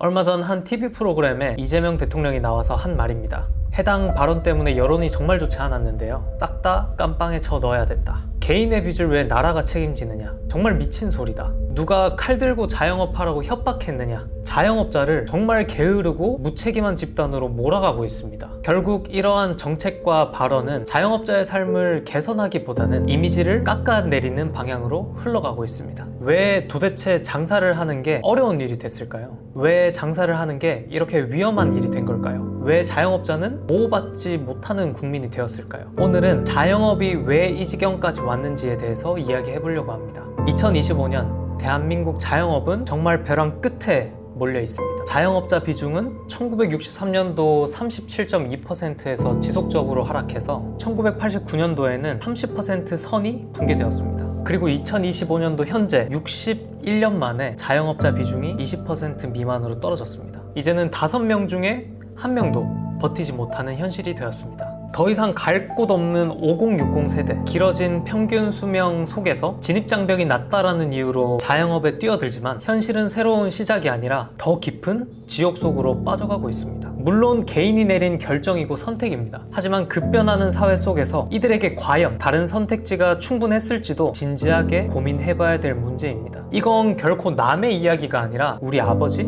얼마 전 한 TV 프로그램에 이재명 대통령이 나와서 한 말입니다. 해당 발언 때문에 여론이 정말 좋지 않았는데요. 싹 다 깜빵에 쳐 넣어야 된다. 개인의 빚을 왜 나라가 책임지느냐? 정말 미친 소리다. 누가 칼 들고 자영업하라고 협박했느냐? 자영업자를 정말 게으르고 무책임한 집단으로 몰아가고 있습니다. 결국 이러한 정책과 발언은 자영업자의 삶을 개선하기보다는 이미지를 깎아내리는 방향으로 흘러가고 있습니다. 왜 도대체 장사를 하는 게 어려운 일이 됐을까요? 왜 장사를 하는 게 이렇게 위험한 일이 된 걸까요? 왜 자영업자는 보호받지 못하는 국민이 되었을까요? 오늘은 자영업이 왜 이 지경까지 왔는지에 대해서 이야기해 보려고 합니다. 2025년 대한민국 자영업은 정말 벼랑 끝에 몰려 있습니다. 자영업자 비중은 1963년도 37.2%에서 지속적으로 하락해서 1989년도에는 30% 선이 붕괴되었습니다. 그리고 2025년도 현재 61년 만에 자영업자 비중이 20% 미만으로 떨어졌습니다. 이제는 5명 중에 1명도 버티지 못하는 현실이 되었습니다. 더 이상 갈 곳 없는 5060 세대, 길어진 평균 수명 속에서 진입장벽이 낮다라는 이유로 자영업에 뛰어들지만 현실은 새로운 시작이 아니라 더 깊은 지옥 속으로 빠져가고 있습니다. 물론 개인이 내린 결정이고 선택입니다. 하지만 급변하는 사회 속에서 이들에게 과연 다른 선택지가 충분했을지도 진지하게 고민해봐야 될 문제입니다. 이건 결코 남의 이야기가 아니라 우리 아버지,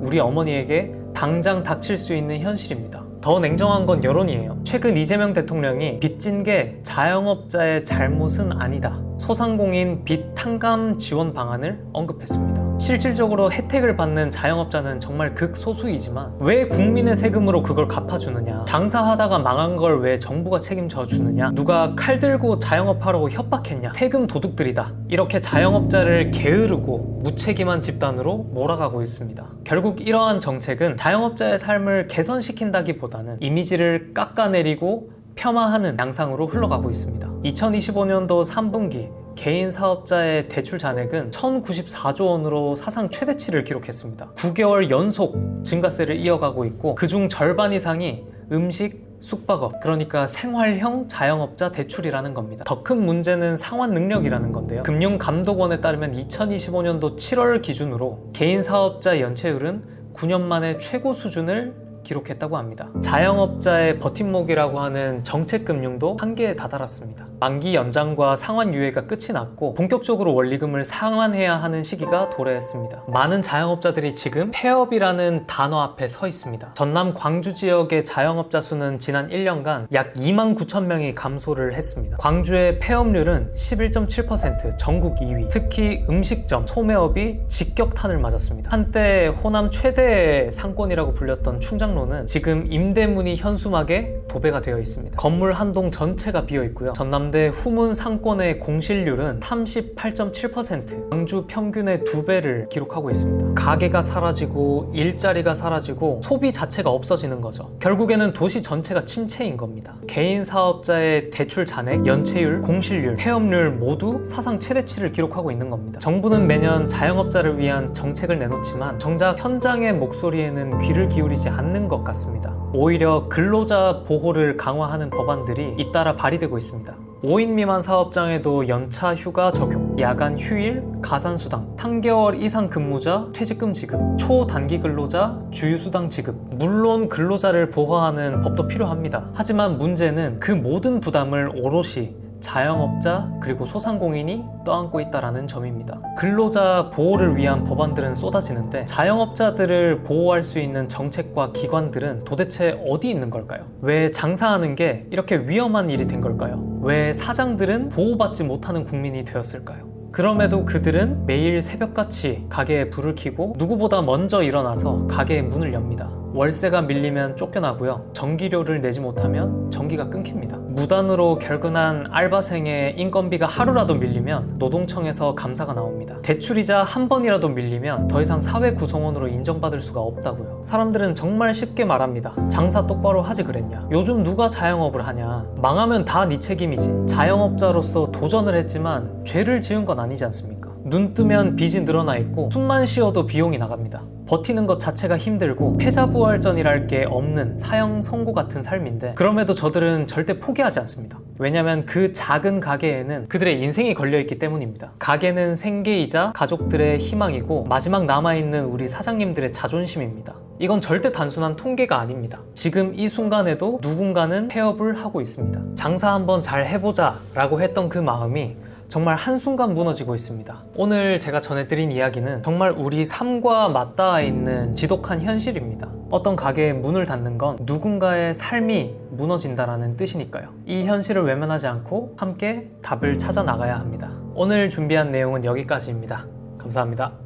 우리 어머니에게 당장 닥칠 수 있는 현실입니다. 더 냉정한 건 여론이에요. 최근 이재명 대통령이 빚진 게 자영업자의 잘못은 아니다. 소상공인 빚 탕감 지원 방안을 언급했습니다. 실질적으로 혜택을 받는 자영업자는 정말 극소수이지만 왜 국민의 세금으로 그걸 갚아주느냐? 장사하다가 망한 걸 왜 정부가 책임져 주느냐? 누가 칼 들고 자영업하라고 협박했냐? 세금 도둑들이다. 이렇게 자영업자를 게으르고 무책임한 집단으로 몰아가고 있습니다. 결국 이러한 정책은 자영업자의 삶을 개선시킨다기보다는 이미지를 깎아내리고 폄하하는 양상으로 흘러가고 있습니다. 2025년도 3분기 개인 사업자의 대출 잔액은 1,094조 원으로 사상 최대치를 기록했습니다. 9개월 연속 증가세를 이어가고 있고 그중 절반 이상이 음식, 숙박업, 그러니까 생활형 자영업자 대출이라는 겁니다. 더 큰 문제는 상환 능력이라는 건데요. 금융감독원에 따르면 2025년도 7월 기준으로 개인 사업자 연체율은 9년 만에 최고 수준을 기록했다고 합니다. 자영업자의 버팀목이라고 하는 정책금융도 한계에 다다랐습니다. 만기 연장과 상환 유예가 끝이 났고 본격적으로 원리금을 상환해야 하는 시기가 도래했습니다. 많은 자영업자들이 지금 폐업이라는 단어 앞에 서 있습니다. 전남 광주 지역의 자영업자 수는 지난 1년간 약 2만 9천 명이 감소를 했습니다. 광주의 폐업률은 11.7%, 전국 2위. 특히 음식점, 소매업이 직격탄을 맞았습니다. 한때 호남 최대 상권이라고 불렸던 충장 는 지금 임대문이 현수막에 도배가 되어 있습니다. 건물 한 동 전체가 비어 있고요. 전남대 후문 상권의 공실률은 38.7%, 광주 평균의 2배를 기록하고 있습니다. 가게가 사라지고 일자리가 사라지고 소비 자체가 없어지는 거죠. 결국에는 도시 전체가 침체인 겁니다. 개인 사업자의 대출 잔액, 연체율, 공실률, 폐업률 모두 사상 최대치를 기록하고 있는 겁니다. 정부는 매년 자영업자를 위한 정책을 내놓지만 정작 현장의 목소리에는 귀를 기울이지 않는 것 같습니다. 오히려 근로자 보호를 강화하는 법안들이 잇따라 발의되고 있습니다. 5인 미만 사업장에도 연차 휴가 적용, 야간 휴일, 가산수당, 3개월 이상 근무자 퇴직금 지급, 초단기 근로자 주휴수당 지급. 물론 근로자를 보호하는 법도 필요합니다. 하지만 문제는 그 모든 부담을 오롯이 자영업자 그리고 소상공인이 떠안고 있다는 점입니다. 근로자 보호를 위한 법안들은 쏟아지는데 자영업자들을 보호할 수 있는 정책과 기관들은 도대체 어디 있는 걸까요? 왜 장사하는 게 이렇게 위험한 일이 된 걸까요? 왜 사장들은 보호받지 못하는 국민이 되었을까요? 그럼에도 그들은 매일 새벽같이 가게에 불을 켜고 누구보다 먼저 일어나서 가게의 문을 엽니다. 월세가 밀리면 쫓겨나고요. 전기료를 내지 못하면 전기가 끊깁니다. 무단으로 결근한 알바생의 인건비가 하루라도 밀리면 노동청에서 감사가 나옵니다. 대출이자 한 번이라도 밀리면 더 이상 사회 구성원으로 인정받을 수가 없다고요. 사람들은 정말 쉽게 말합니다. 장사 똑바로 하지 그랬냐? 요즘 누가 자영업을 하냐? 망하면 다 네 책임이지. 자영업자로서 도전을 했지만 죄를 지은 건 아니지 않습니까? 눈 뜨면 빚이 늘어나 있고 숨만 쉬어도 비용이 나갑니다. 버티는 것 자체가 힘들고 패자부활전이랄 게 없는 사형 선고 같은 삶인데, 그럼에도 저들은 절대 포기하지 않습니다. 왜냐면 그 작은 가게에는 그들의 인생이 걸려있기 때문입니다. 가게는 생계이자 가족들의 희망이고 마지막 남아있는 우리 사장님들의 자존심입니다. 이건 절대 단순한 통계가 아닙니다. 지금 이 순간에도 누군가는 폐업을 하고 있습니다. 장사 한번 잘 해보자 라고 했던 그 마음이 정말 한순간 무너지고 있습니다. 오늘 제가 전해드린 이야기는 정말 우리 삶과 맞닿아 있는 지독한 현실입니다. 어떤 가게의 문을 닫는 건 누군가의 삶이 무너진다라는 뜻이니까요. 이 현실을 외면하지 않고 함께 답을 찾아 나가야 합니다. 오늘 준비한 내용은 여기까지입니다. 감사합니다.